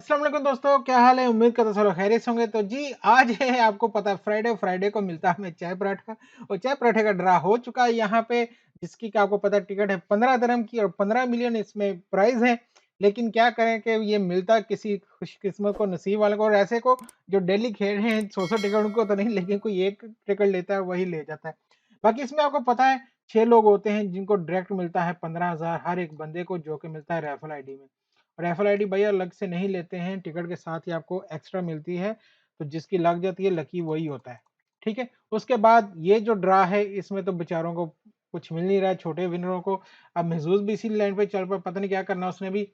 अस्सलाम वालेकुम दोस्तों, क्या हाल है? उम्मीद करता हूँ सब लोग खैरियत से होंगे। तो जी आज है आपको पता है फ्राइडे, फ्राइडे को मिलता है हमें चाय पराठा और चाय पराठे का ड्रा हो चुका है यहाँ पे, जिसकी कि आपको पता है टिकट है 15 दिरहम की और 15 मिलियन इसमें प्राइज़ है। लेकिन क्या करें कि ये मिलता किसी खुशकिस्मत को, नसीब वाले को, और ऐसे को जो डेली खेल रहे हैं 100-100 टिकट उनको तो नहीं, लेकिन कोई एक टिकट लेता है वही ले जाता है। बाकी इसमें आपको पता है 6 लोग होते हैं जिनको डायरेक्ट मिलता है 15,000 हर एक बंदे को, जो कि मिलता है रैफल आईडी में। रैफल आईडी भैया अलग से नहीं लेते हैं, टिकट के साथ ही आपको एक्स्ट्रा मिलती है, तो जिसकी लग जाती है लकी वही होता है, ठीक है? उसके बाद ये जो ड्रा है इसमें तो बेचारों को कुछ मिल नहीं रहा है, छोटे विनरों को। अब महज़ूज़ भी इसी लाइन पे चल पड़ा, पता नहीं क्या करना उसने भी।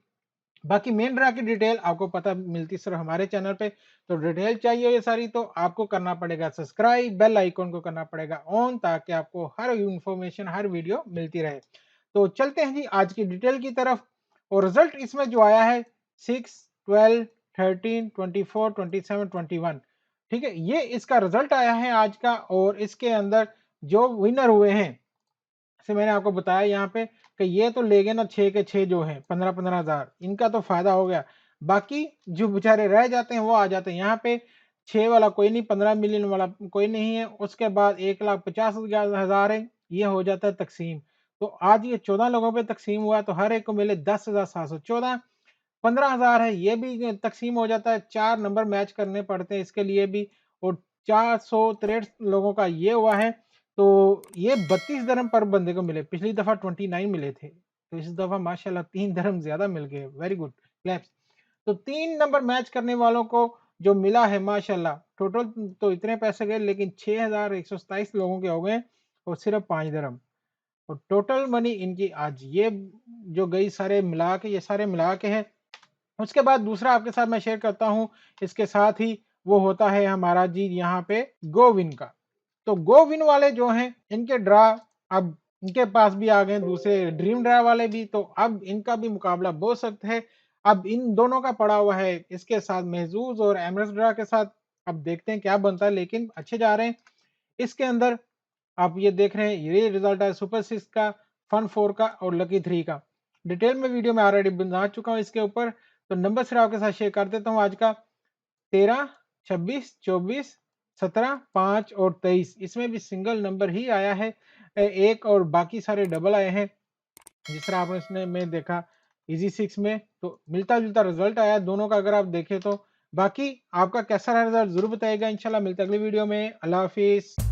बाकी मेन ड्रा की डिटेल आपको पता मिलती सिर्फ हमारे चैनल पे, तो डिटेल चाहिए ये सारी तो आपको करना पड़ेगा सब्सक्राइब, बेल आइकन को करना पड़ेगा ऑन, ताकि आपको हर इन्फॉर्मेशन, हर वीडियो मिलती रहे। तो चलते हैं जी आज की डिटेल की तरफ। और रिजल्ट इसमें जो आया है 6, 12, 13, 24, 27, 21, ठीक है? ये इसका रिजल्ट आया है आज का। और इसके अंदर जो विनर हुए हैं, जैसे मैंने आपको बताया यहाँ पे कि ये तो ले गए ना 6 के 6 जो हैं 15-15 हज़ार, इनका तो फ़ायदा हो गया। बाकी जो बेचारे रह जाते हैं वो आ जाते हैं यहाँ पे। 6 वाला कोई नहीं, 15 मिलियन वाला कोई नहीं है। उसके बाद 1,50,000 है, ये हो जाता है तकसीम। तो आज ये 14 लोगों पे तकसीम हुआ, तो हर एक को मिले 10,714। 15,000 है, ये भी तकसीम हो जाता है। 4 नंबर मैच करने पड़ते हैं इसके लिए भी। और 463 लोगों का ये हुआ है। तो ये 32 दिरहम पर बंदे को मिले, पिछली दफ़ा 29 मिले थे। तो इस दफ़ा माशाल्लाह 3 दिरहम ज़्यादा मिल गए, वेरी गुड, क्लैप्स। तो 3 नंबर मैच करने वालों को जो मिला है माशाल्लाह, टोटल तो इतने पैसे गए, लेकिन 6,127 लोगों के हो गए और सिर्फ 5 दिरहम। और टोटल मनी इनकी आज ये जो गई सारे मिला के, ये सारे मिला के है। उसके बाद दूसरा आपके साथ मैं शेयर करता हूँ, इसके साथ ही वो होता है हमारा जी यहाँ पे गोविन का। तो गोविन वाले जो हैं इनके ड्रा अब इनके पास भी आ गए दूसरे ड्रीम ड्रा वाले भी, तो अब इनका भी मुकाबला बहुत सख्त है। अब इन दोनों का पड़ा हुआ है इसके साथ महजूज और एमरेस ड्रा के साथ। अब देखते हैं क्या बनता है, लेकिन अच्छे जा रहे हैं। इसके अंदर आप ये देख रहे हैं, ये रिजल्ट है सुपर 6 का, फन 4 का और लकी 3 का। डिटेल में वीडियो में ऑलरेडी बना चुका हूँ इसके ऊपर। तो नंबर सिर्फ आपके साथ शेयर कर देता हूँ आज का। 13, 26, 24, 17, 5 और 23, इसमें भी सिंगल नंबर ही आया है एक, और बाकी सारे डबल आए हैं। जिस तरह आपने इसमें में देखा इजी 6 में, तो मिलता-जुलता रिजल्ट आया दोनों का अगर आप देखें तो। बाकी आपका कैसा रहा रिजल्ट ज़रूर बताइएगा। इंशाल्लाह मिलते हैं अगली वीडियो में। अल्लाह हाफ़िज़।